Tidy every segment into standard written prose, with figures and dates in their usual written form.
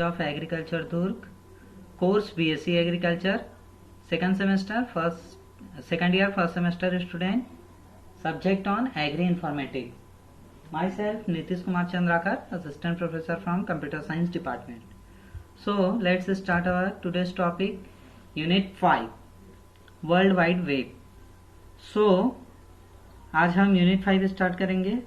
of Agriculture Durg, course BSc Agriculture, second semester, second year, first semester student, subject on Agri Informatics. Myself Nitish Kumar Chandrakar, assistant professor from Computer Science Department. So let's start our today's topic, Unit 5, World Wide Web. So आज हम unit 5 start करेंगे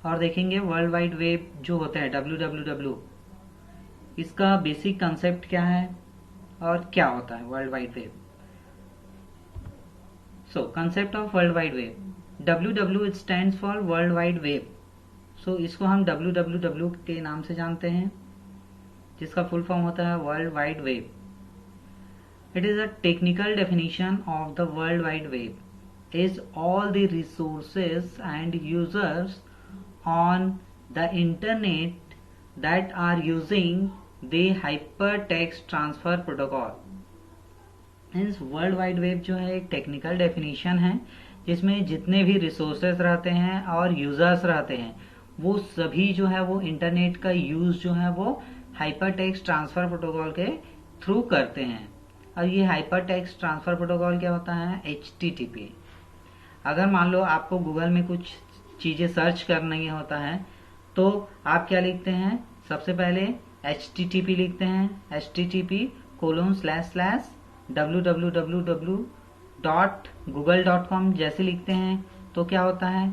और देखेंगे world wide web जो होता है www, इसका basic concept क्या है और क्या होता है world wide web. So concept of world wide web, www stands for world wide web. So इसको हम www के नाम से जानते हैं, जिसका फुल फॉर्म होता है world wide web. It is a technical definition of the world wide web is all the resources and users on the internet that are using the hypertext transfer protocol. Means world wide web जो है एक technical definition है जिसमें जितने भी resources रहते हैं और यूजर्स रहते हैं वो सभी जो है वो इंटरनेट का यूज जो है वो हाइपरटेक्स्ट ट्रांसफर प्रोटोकॉल के थ्रू करते हैं. और ये हाइपरटेक्स्ट ट्रांसफर प्रोटोकॉल क्या होता है? HTTP. अगर मान लो आपको गूगल में कुछ चीजें सर्च करना होता है तो आप क्या लिखते हैं? सबसे पहले HTTP लिखते हैं, http://www.google.com जैसे लिखते हैं तो क्या होता है?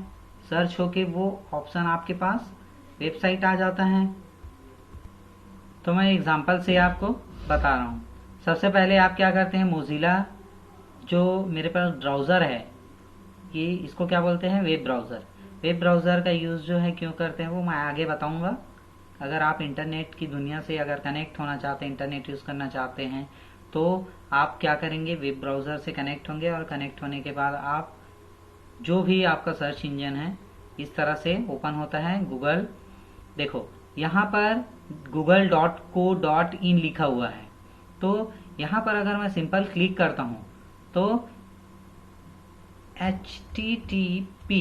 सर्च होके वो ऑप्शन आपके पास वेबसाइट आ जाता है. तो मैं एग्जांपल से आपको बता रहा हूँ. सबसे पहले आप क्या करते हैं? मोजिला जो मेरे पास ब्राउजर है, ये इसको क्या बोलते हैं? Web browser. वेब ब्राउजर का यूज जो है क्यों करते हैं वो मैं आगे बताऊंगा. अगर आप इंटरनेट की दुनिया से अगर कनेक्ट होना चाहते हैं, इंटरनेट यूज करना चाहते हैं तो आप क्या करेंगे? वेब ब्राउजर से कनेक्ट होंगे और कनेक्ट होने के बाद आप जो भी आपका सर्च इंजन है इस तरह से ओपन होता है. गूगल, देखो यहाँ पर google.co.in लिखा हुआ है. तो यहाँ पर अगर मैं सिंपल क्लिक करता हूँ तो HTTP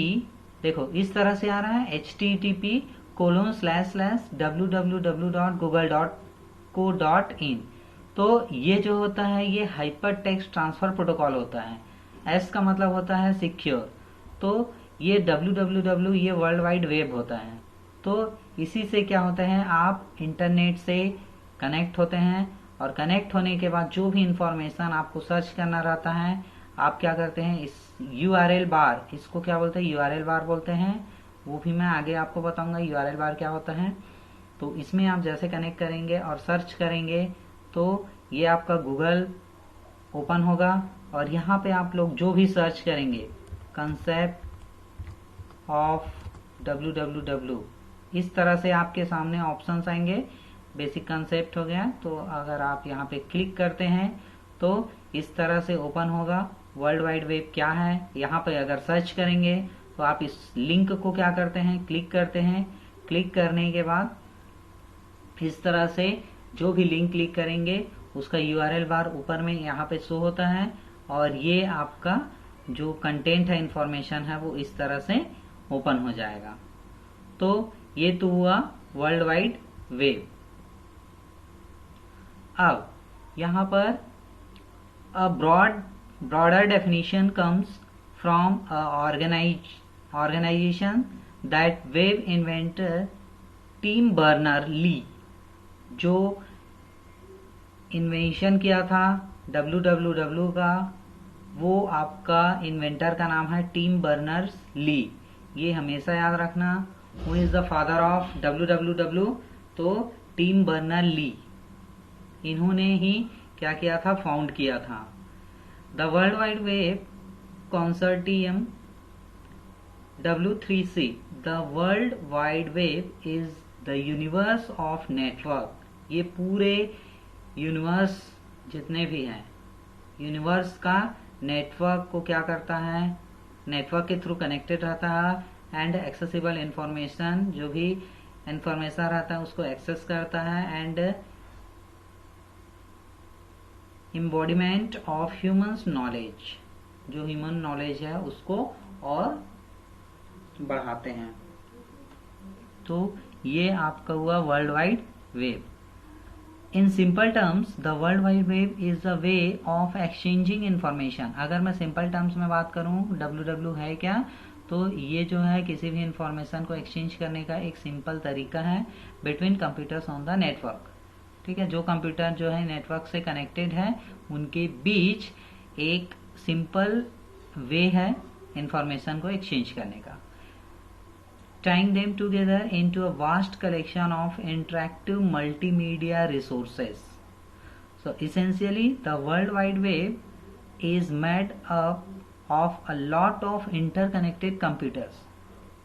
देखो इस तरह से आ रहा है, http://www.google.co.in. तो ये जो होता है ये हाइपर टेक्स्ट ट्रांसफर प्रोटोकॉल होता है. S का मतलब होता है सिक्योर. तो ये www ये वर्ल्ड वाइड वेब होता है. तो इसी से क्या होता है, आप इंटरनेट से कनेक्ट होते हैं और कनेक्ट होने के बाद जो भी इंफॉर्मेशन आपको सर्च करना रहता है आप क्या करते हैं? इस URL बार, इसको क्या बोलते हैं? URL बार बोलते हैं. वो भी मैं आगे आपको बताऊंगा URL बार क्या होता है. तो इसमें आप जैसे कनेक्ट करेंगे और सर्च करेंगे तो ये आपका गूगल ओपन होगा और यहाँ पे आप लोग जो भी सर्च करेंगे, कंसेप्ट ऑफ www, इस तरह से आपके सामने ऑप्शंस आएंगे. बेसिक कंसेप्ट हो गया. तो अगर आप यहाँ पे क्लिक करते हैं तो इस तरह से ओपन होगा. वर्ल्ड वाइड वेब क्या है यहाँ पे अगर सर्च करेंगे तो आप इस लिंक को क्या करते हैं? क्लिक करते हैं. क्लिक करने के बाद इस तरह से जो भी लिंक क्लिक करेंगे उसका URL बार ऊपर में यहाँ पे शो होता है और ये आपका जो कंटेंट है, इंफॉर्मेशन है, वो इस तरह से ओपन हो जाएगा. तो ये तो हुआ वर्ल्ड वाइड वेब. अब यहाँ पर a broader definition comes from a organization that web inventor Tim Berners-Lee जो इन्वेंशन किया था www का, वो आपका इन्वेंटर का नाम है टिम बर्नर्स ली. ये हमेशा याद रखना. Who is the father of www? तो टिम बर्नर ली, इन्होंने ही क्या किया था? फाउंड किया था. The world wide web consortium W3C. The world wide web is the universe of network. ये पूरे यूनिवर्स जितने भी हैं, यूनिवर्स का नेटवर्क को क्या करता है? नेटवर्क के थ्रू कनेक्टेड रहता है एंड एक्सेसिबल इंफॉर्मेशन, जो भी इंफॉर्मेशन रहता है उसको एक्सेस करता है and embodiment of humans knowledge, जो ह्यूमन नॉलेज है उसको और बढ़ाते हैं. तो ये आपका हुआ world wide web. In simple terms the world wide web is the way of exchanging information. अगर मैं सिंपल टर्म्स में बात करूं www है क्या, तो ये जो है किसी भी इंफॉर्मेशन को एक्सचेंज करने का एक सिंपल तरीका है between computers on the network. ठीक है, जो कंप्यूटर जो है नेटवर्क से कनेक्टेड है उनके बीच एक सिंपल वे है इंफॉर्मेशन को एक्सचेंज करने का। tying them together into a vast collection of interactive multimedia resources. So essentially the World Wide Web is made up of a lot of interconnected computers.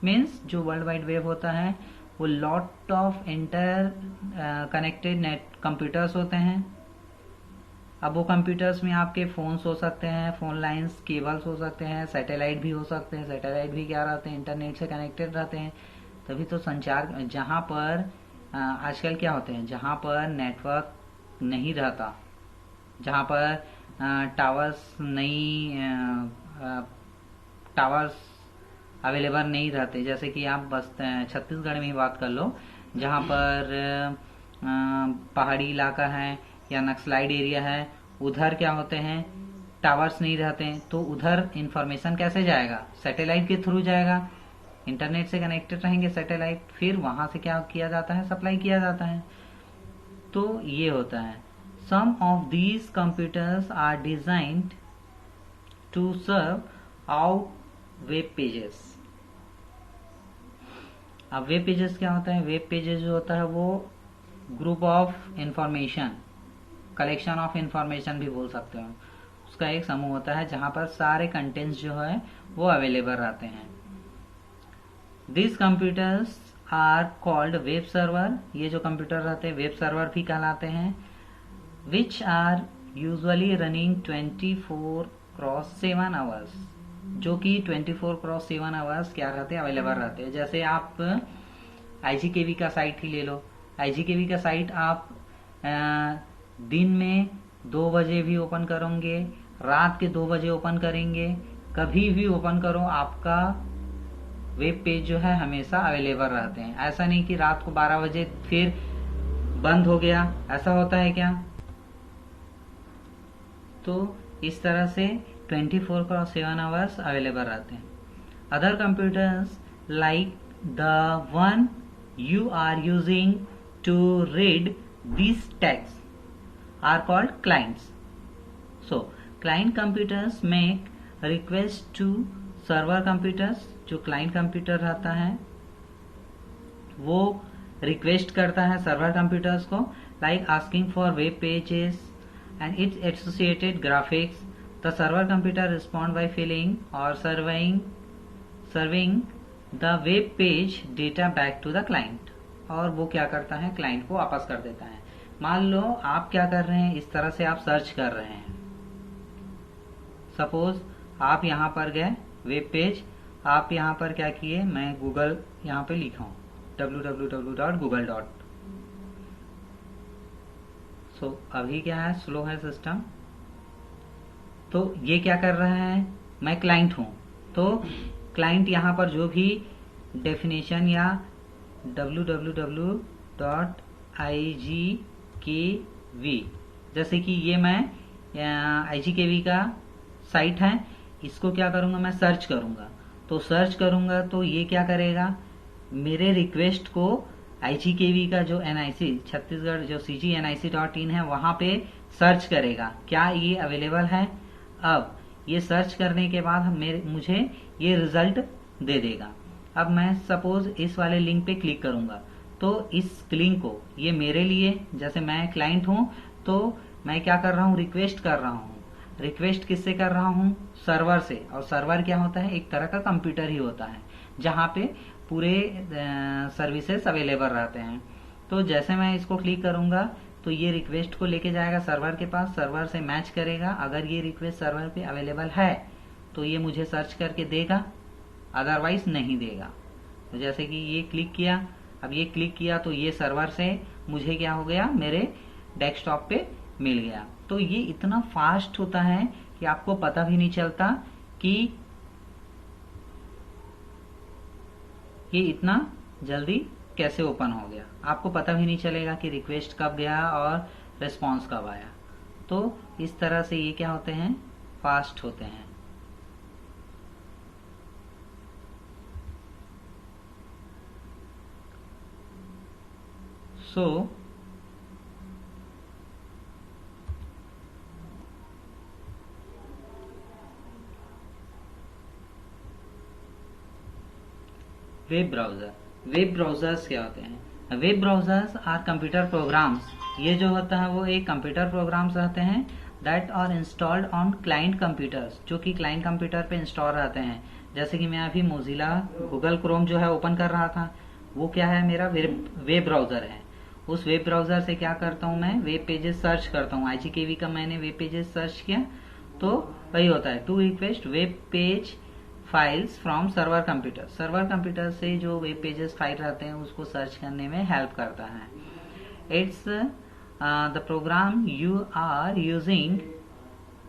Means जो world wide web होता है वो lot of inter connected net computers होते हैं। अब वो computers में आपके फोन्स हो सकते हैं, फोन लाइंस, केबल्स हो सकते हैं, सैटेलाइट भी हो सकते हैं। सैटेलाइट भी क्या रहते हैं, इंटरनेट से कनेक्टेड रहते हैं। तभी तो संचार, जहाँ पर आजकल क्या होते हैं, जहाँ पर नेटवर्क नहीं रहता, जहाँ पर टावर्स अवेलेबल नहीं रहते, जैसे कि आप बस छत्तीसगढ़ में ही बात कर लो, जहाँ पर पहाड़ी इलाका है या नक्सलाइड एरिया है, उधर क्या होते हैं, टावर्स नहीं रहते हैं, तो उधर इंफॉर्मेशन कैसे जाएगा, सैटेलाइट के थ्रू जाएगा। इंटरनेट से कनेक्टेड रहेंगे सैटेलाइट, फिर वहां से क्या किया जाता है, सप्लाई किया जाता है। तो ये होता है। Some of these computers are designed to serve out web pages. अब वेब पेजेस क्या होता है, वेब पेजेस जो होता है वो group of information, collection of information भी बोल सकते हो, उसका एक समूह होता है जहां पर सारे कंटेंट्स जो है वो अवेलेबल रहते हैं। This computers are called web server. ये जो कंप्यूटर रहते हैं वेब सर्वर भी कहलाते हैं। Which are usually running 24/7 hours, जो कि 24/7 आवर्स क्या रहते हैं, अवेलेबल रहते हैं। जैसे आप IGKV का साइट ही ले लो, IGKV का साइट आप दिन में 2 बजे भी ओपन करोगे, रात के 2 बजे ओपन करेंगे, कभी भी ओपन करो आपका वेब पेज जो है हमेशा अवेलेबल रहते हैं। ऐसा नहीं कि रात को 12 बजे फिर बंद हो गया, ऐसा होता है क्या। तो इस तरह से 24/7 आवर्स अवेलेबल रहते हैं। Other computers like the one you are using to read these texts are called clients. So client computers make request to server computers. जो client computer रहता है वो request करता है server computers को, like asking for web pages and its associated graphics. The server computer respond by filling or serving the web page data back to the client, और वो क्या करता है, क्लाइंट को वापस कर देता है। मान लो आप क्या कर रहे हैं, इस तरह से आप सर्च कर रहे हैं। सपोज आप यहाँ पर गए वेब पेज, आप यहाँ पर क्या किए, मैं गूगल यहाँ पे लिखा हूँ www.google. सो अभी क्या है, स्लो है सिस्टम। तो ये क्या कर रहा है, मैं क्लाइंट हूँ, तो क्लाइंट यहाँ पर जो भी डेफिनेशन या www.igkv, जैसे कि ये मैं IGKV का साइट है, इसको क्या करूँगा, मैं सर्च करूँगा। तो सर्च करूँगा तो ये क्या करेगा, मेरे रिक्वेस्ट को IGKV का जो NIC छत्तीसगढ़ जो cgnic.in है वहाँ पे सर्च करेगा, क्या ये अवेलेबल है। अब ये सर्च करने के बाद मुझे ये रिजल्ट दे देगा। अब मैं सपोज इस वाले लिंक पे क्लिक करूंगा, तो इस लिंक को, ये मेरे लिए, जैसे मैं क्लाइंट हूं तो मैं क्या कर रहा हूं, रिक्वेस्ट कर रहा हूं। रिक्वेस्ट किससे कर रहा हूं, सर्वर से। और सर्वर क्या होता है, एक तरह का कंप्यूटर ही होता है जहां पे पूरे सर्विसेज अवेलेबल रहते हैं। तो जैसे मैं इसको क्लिक करूंगा तो ये रिक्वेस्ट को लेके जाएगा सर्वर के पास, सर्वर से मैच करेगा। अगर ये रिक्वेस्ट सर्वर पे अवेलेबल है तो ये मुझे सर्च करके देगा, अदरवाइज नहीं देगा। तो जैसे कि ये क्लिक किया, अब ये क्लिक किया तो ये सर्वर से मुझे क्या हो गया, मेरे डेस्कटॉप पे मिल गया। तो ये इतना फास्ट होता है कि आपको पता भी नहीं चलता कि ये इतना जल्दी कैसे ओपन हो गया। आपको पता भी नहीं चलेगा कि रिक्वेस्ट कब गया और रिस्पॉन्स कब आया। तो इस तरह से ये क्या होते हैं, फास्ट होते हैं। So web browser, web browsers क्या होते हैं? Web browsers are computer programs. ये जो होता है वो एक कंप्यूटर प्रोग्राम्स रहते हैं that are installed on client computers, जो कि क्लाइंट कंप्यूटर पे इंस्टॉल रहते हैं। जैसे कि मैं अभी मोजिला गूगल क्रोम जो है ओपन कर रहा था, वो क्या है, मेरा वेब ब्राउजर है। उस वेब ब्राउजर से क्या करता हूँ, मैं वेब पेजेस सर्च करता हूँ। IGKV का मैंने वेब पेजेस सर्च किया तो वही होता है, to request web page files from server computer. Server computer से जो वेब पेजेस फाइल रहते हैं उसको सर्च करने में हेल्प करता है। It's the program you are using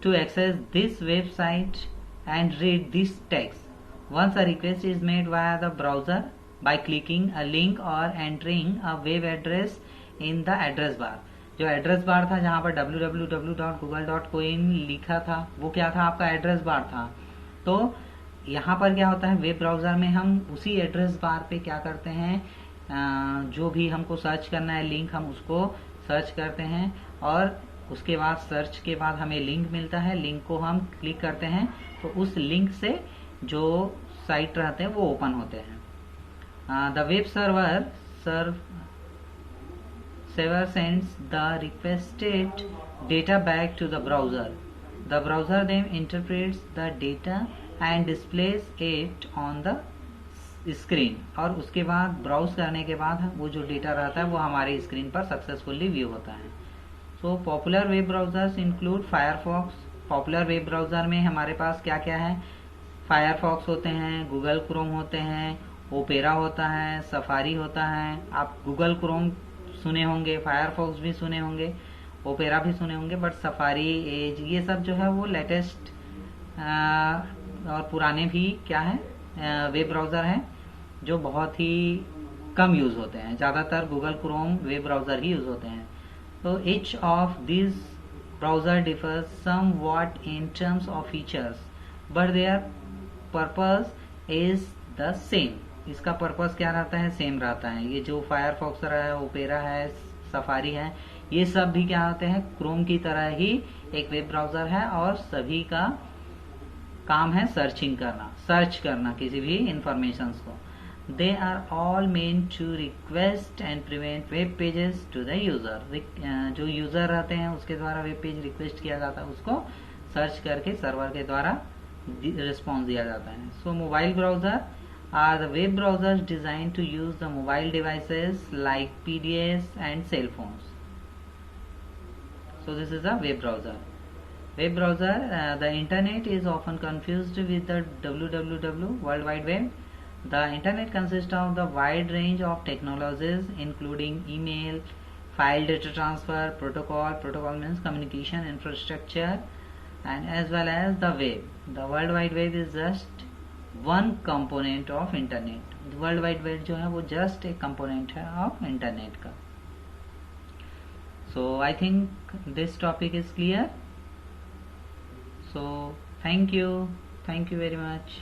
to access this website and read this text. Once a request is made via the browser by clicking a link or entering a web address in the address bar. जो address bar था जहां पर www.google.coin लिखा था, वो क्या था, आपका एड्रेस बार था। तो यहाँ पर क्या होता है, वेब ब्राउजर में हम उसी एड्रेस बार पे क्या करते हैं, जो भी हमको सर्च करना है लिंक, हम उसको सर्च करते हैं और उसके बाद सर्च के बाद हमें लिंक मिलता है। लिंक को हम क्लिक करते हैं तो उस लिंक से जो साइट रहते हैं वो ओपन होते हैं। The web server sends the requested data back to the browser. The browser then interprets the data and displays it on the screen, और उसके बाद ब्राउज करने के बाद वो जो डेटा रहता है वो हमारे स्क्रीन पर सक्सेसफुली व्यू होता है। So popular web browsers include Firefox. Popular web browser में हमारे पास क्या क्या है, फायरफॉक्स होते हैं, गूगल क्रोम होते हैं, ओपेरा होता है, सफारी होता है। आप गूगल क्रोम सुने होंगे, फायरफॉक्स भी सुने होंगे, ओपेरा भी सुने होंगे, बट सफारी, एज, ये सब जो है वो लेटेस्ट और पुराने भी क्या है, वेब ब्राउजर हैं जो बहुत ही कम यूज होते हैं। ज़्यादातर गूगल क्रोम वेब ब्राउजर ही यूज होते हैं। So each of these browser differs somewhat in terms of features, but their purpose is the same. इसका पर्पस क्या रहता है, सेम रहता है। ये जो फायरफॉक्स है, ओपेरा है, सफारी है, ये सब भी क्या होते हैं, क्रोम की तरह ही एक वेब ब्राउजर है और सभी का काम है सर्चिंग करना, सर्च करना किसी भी इंफॉर्मेशन को। They are all meant to request and prevent web pages to the user. जो यूजर रहते हैं उसके द्वारा वेब पेज रिक्वेस्ट किया जाता है, उसको सर्च करके सर्वर के द्वारा रिस्पॉन्स दिया जाता है। So mobile browser are the web browsers designed to use the mobile devices like PDS and cell phones. So this is a web browser. Web browser, the internet is often confused with the www, World Wide Web. The internet consists of the wide range of technologies including email, file data transfer, protocol means communication infrastructure, and as well as the web. The World Wide Web is just one component of internet. World Wide Web जो है वो just एक component है of internet का। So I think this topic is clear. So thank you very much.